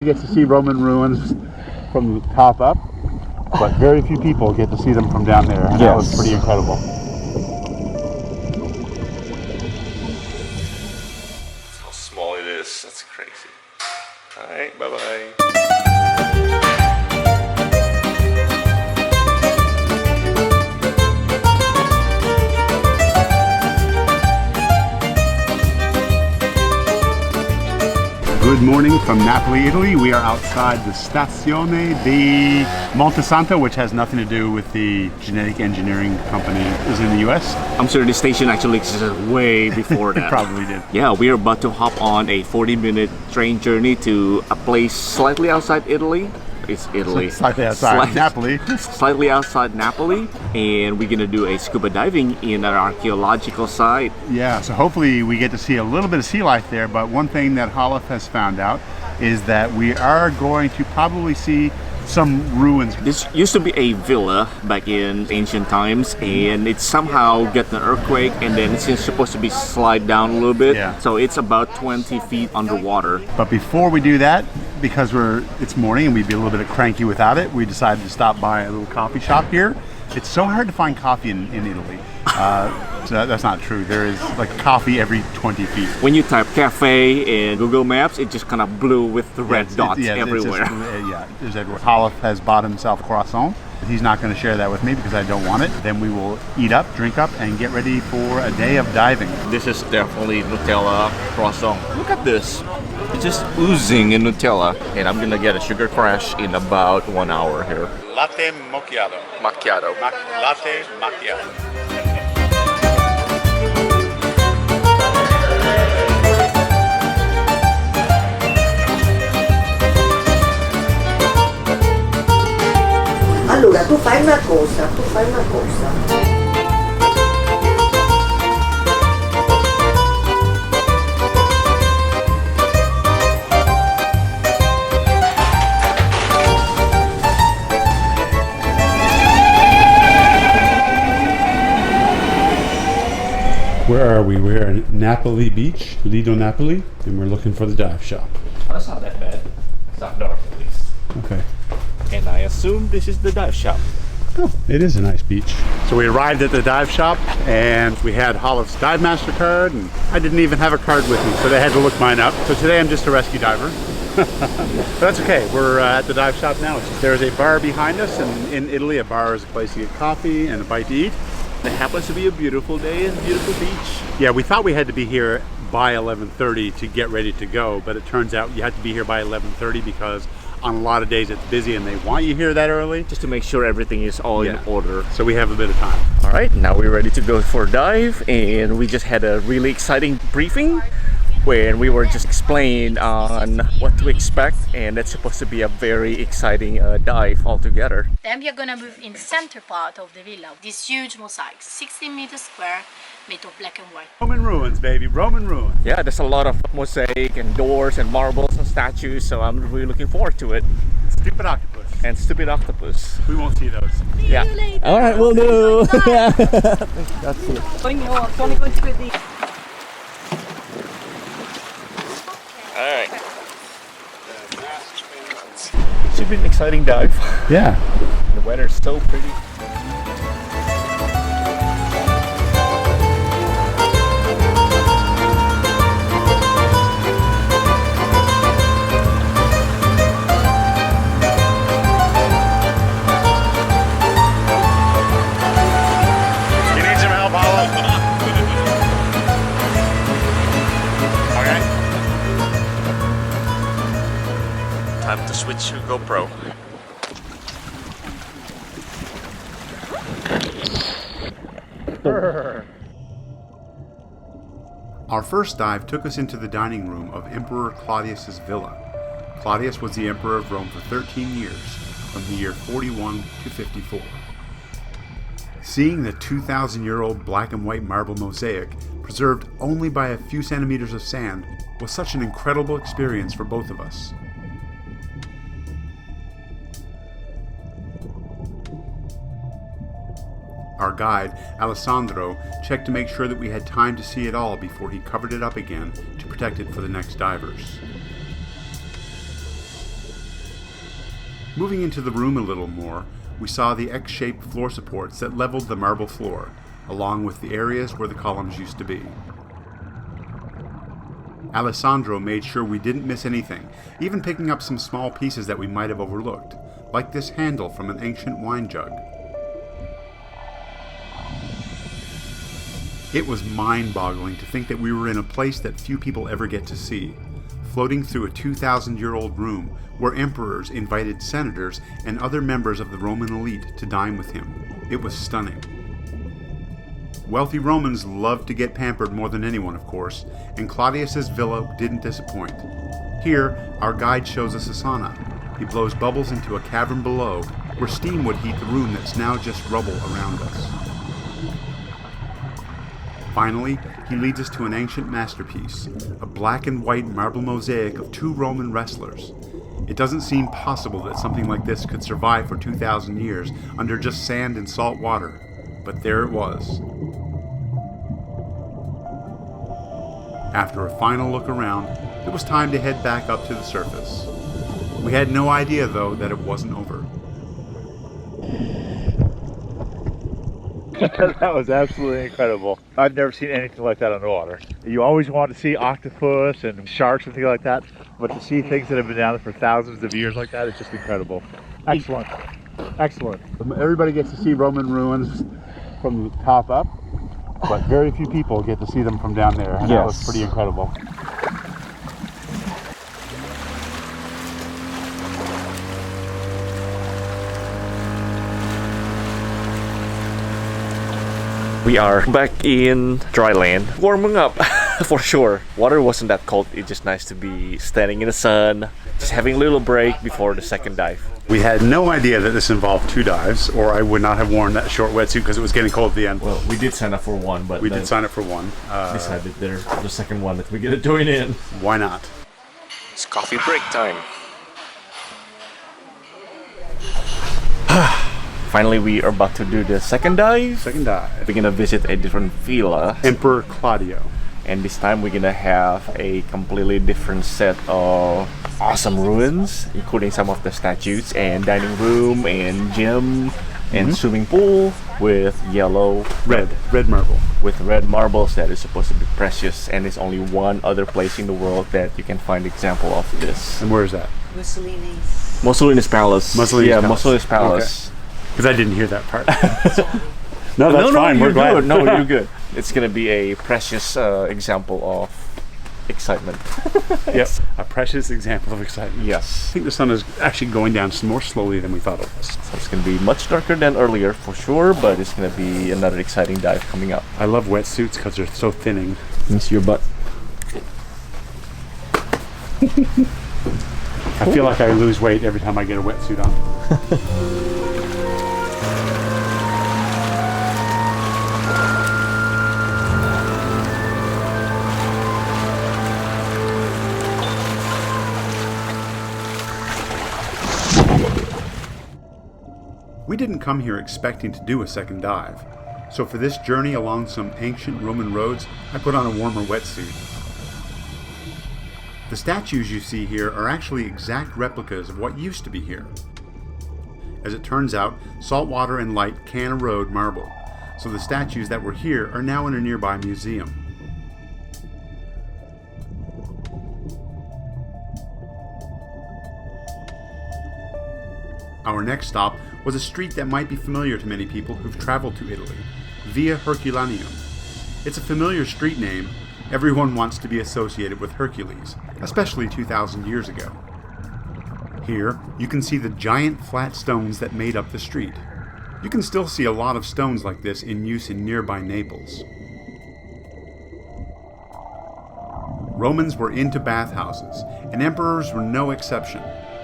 You get to see Roman ruins from the top up, but very few people get to see them from down there, and that was pretty incredible. That's how small it is. That's crazy. Alright, bye-bye. Good morning from Napoli, Italy. We are outside the Stazione di Montesanto, which has nothing to do with the genetic engineering company that is in the US. I'm sure the station actually existed way before that. It probably did. Yeah, we are about to hop on a 40-minute train journey to a place slightly outside Italy. It's Italy. Slightly outside Napoli. Slightly outside Napoli, and we're gonna do a scuba diving in an archaeological site. Yeah, so hopefully we get to see a little bit of sea life there, but one thing that Hollis has found out is that we are going to probably see some ruins. This used to be a villa back in ancient times, and it somehow got an earthquake, and then it's supposed to be slide down a little bit. Yeah. So it's about 20 feet underwater. But before we do that, because it's morning and we'd be a little bit cranky without it, we decided to stop by a little coffee shop here. It's so hard to find coffee in Italy. So that's not true. There is like coffee every 20 feet. When you type cafe in Google Maps, it just kind of blew with the red dots everywhere. There's everywhere. Hollis has bought himself a croissant. He's not going to share that with me because I don't want it. Then we will eat up, drink up, and get ready for a day of diving. This is definitely Nutella croissant. Look at this. It's just oozing in Nutella. And I'm gonna get a sugar crash in about 1 hour here. Latte macchiato. Macchiato. Latte macchiato. Allora, tu fai una cosa. Where are we? We're at Napoli Beach, Lido, Napoli, and we're looking for the dive shop. Oh, that's not that bad. It's not dark at least. Okay. And I assume this is the dive shop. Oh, it is a nice beach. So we arrived at the dive shop and we had Hollis' Dive Master card, and I didn't even have a card with me, so they had to look mine up. So today I'm just a rescue diver. But that's okay. We're at the dive shop now. There's a bar behind us, and in Italy a bar is a place to get coffee and a bite to eat. It happens to be a beautiful day and a beautiful beach. Yeah, we thought we had to be here by 11:30 to get ready to go, but it turns out you have to be here by 11:30 because on a lot of days it's busy and they want you here that early. Just to make sure everything is all in order. So we have a bit of time. All right, now we're ready to go for a dive, and we just had a really exciting briefing where we were just explained on what to expect, and it's supposed to be a very exciting dive altogether. Then we are gonna move in the center part of the villa. This huge mosaic, 16 meters square, made of black and white. Roman ruins, baby, Roman ruins. Yeah, there's a lot of mosaic and doors and marbles and statues, so I'm really looking forward to it. Stupid octopus. And stupid octopus. We won't see those. Yeah. All right, we'll do. That's it. All right. Should be an exciting dive. Yeah. The weather's so pretty. Time to switch to GoPro. Our first dive took us into the dining room of Emperor Claudius's villa. Claudius was the emperor of Rome for 13 years, from the year 41 to 54. Seeing the 2,000-year-old black and white marble mosaic, preserved only by a few centimeters of sand, was such an incredible experience for both of us. Our guide, Alessandro, checked to make sure that we had time to see it all before he covered it up again to protect it for the next divers. Moving into the room a little more, we saw the X-shaped floor supports that leveled the marble floor, along with the areas where the columns used to be. Alessandro made sure we didn't miss anything, even picking up some small pieces that we might have overlooked, like this handle from an ancient wine jug. It was mind-boggling to think that we were in a place that few people ever get to see, floating through a 2,000-year-old room where emperors invited senators and other members of the Roman elite to dine with him. It was stunning. Wealthy Romans loved to get pampered more than anyone, of course, and Claudius's villa didn't disappoint. Here, our guide shows us a sauna. He blows bubbles into a cavern below, where steam would heat the room that's now just rubble around us. Finally, he leads us to an ancient masterpiece, a black and white marble mosaic of 2 Roman wrestlers. It doesn't seem possible that something like this could survive for 2,000 years under just sand and salt water, but there it was. After a final look around, it was time to head back up to the surface. We had no idea, though, that it wasn't over. That was absolutely incredible. I've never seen anything like that underwater. You always want to see octopus and sharks and things like that, but to see things that have been down there for thousands of years like that is just incredible. Excellent. Excellent. Everybody gets to see Roman ruins from the top up, but very few people get to see them from down there, and that was pretty incredible. We are back in dry land, warming up for sure. Water wasn't that cold, it's just nice to be standing in the sun, just having a little break before the second dive. We had no idea that this involved 2 dives, or I would not have worn that short wetsuit because it was getting cold at the end. Well, we did sign up for one, but we did sign up for one. Decided there's the second one that we're gonna join in. Why not? It's coffee break time. Finally, we are about to do the second dive. Second dive. We're gonna visit a different villa. Emperor Claudio. And this time we're gonna have a completely different set of awesome ruins, including some of the statues and dining room and gym and swimming pool with red marble. With red marbles that is supposed to be precious, and there's only one other place in the world that you can find example of this. And where is that? Mussolini's Palace. Mussolini's Palace. Okay. Because I didn't hear that part. No, that's fine. We're glad. No, you're good. It's gonna be a precious example of excitement. Yes, a precious example of excitement. Yes. I think the sun is actually going down more slowly than we thought it was. So it's gonna be much darker than earlier for sure, but it's gonna be another exciting dive coming up. I love wetsuits because they're so thinning. Into your butt. I feel like I lose weight every time I get a wetsuit on. We didn't come here expecting to do a second dive, so for this journey along some ancient Roman roads, I put on a warmer wetsuit. The statues you see here are actually exact replicas of what used to be here. As it turns out, salt water and light can erode marble, so the statues that were here are now in a nearby museum. Our next stop was a street that might be familiar to many people who've traveled to Italy, Via Herculaneum. It's a familiar street name. Everyone wants to be associated with Hercules, especially 2,000 years ago. Here, you can see the giant flat stones that made up the street. You can still see a lot of stones like this in use in nearby Naples. Romans were into bathhouses, and emperors were no exception.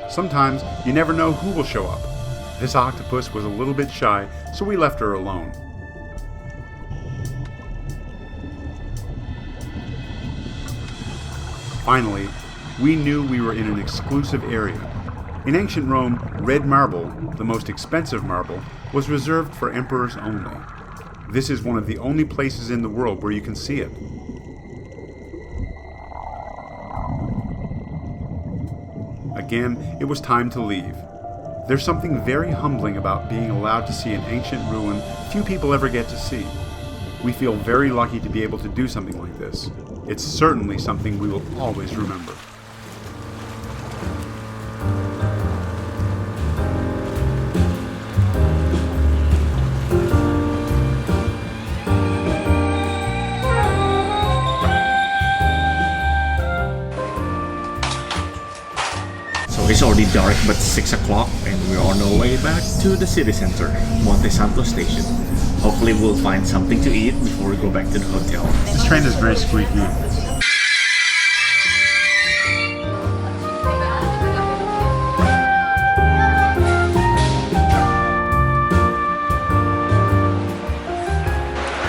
Sometimes you never know who will show up. This octopus was a little bit shy, so we left her alone. Finally, we knew we were in an exclusive area. In ancient Rome, red marble, the most expensive marble, was reserved for emperors only. This is one of the only places in the world where you can see it. Again, it was time to leave. There's something very humbling about being allowed to see an ancient ruin few people ever get to see. We feel very lucky to be able to do something like this. It's certainly something we will always remember. It's already dark, but 6 o'clock, and we're on our way back to the city center, Monte Santo station. Hopefully we'll find something to eat before we go back to the hotel. This train is very squeaky.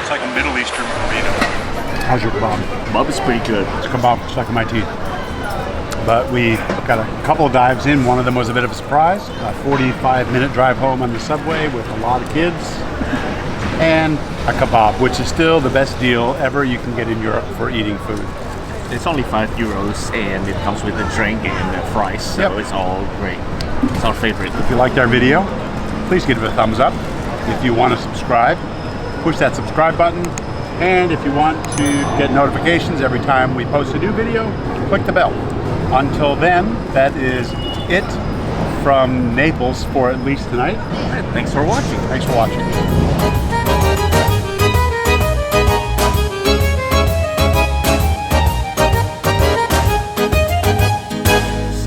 It's like a Middle Eastern burrito. How's your kebab? Kebab is pretty good. It's a kebab stuck in my teeth. But we got a couple of dives in. One of them was a bit of a surprise. A 45-minute drive home on the subway with a lot of kids. And a kebab, which is still the best deal ever you can get in Europe for eating food. It's only €5 and it comes with a drink and fries, so It's all great. It's our favorite. If you liked our video, please give it a thumbs up. If you want to subscribe, push that subscribe button. And if you want to get notifications every time we post a new video, click the bell. Until then, that is it from Naples for at least tonight. Thanks for watching. Thanks for watching.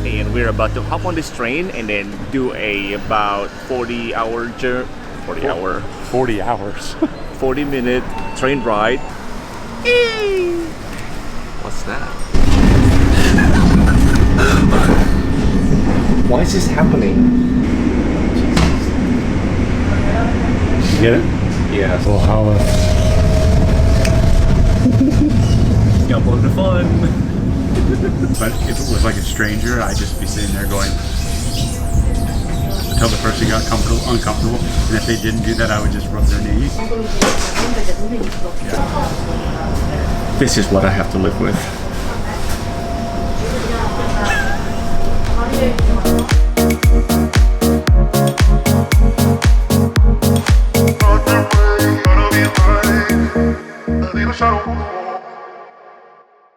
And we're about to hop on this train and then do a about 40 hours 40-minute train ride. What's that? Why is this happening? You get it? Yeah. Well, how? Got blown to fun. But if it was like a stranger, I'd just be sitting there going until the person got uncomfortable. And if they didn't do that, I would just rub their knees. Yeah. This is what I have to live with.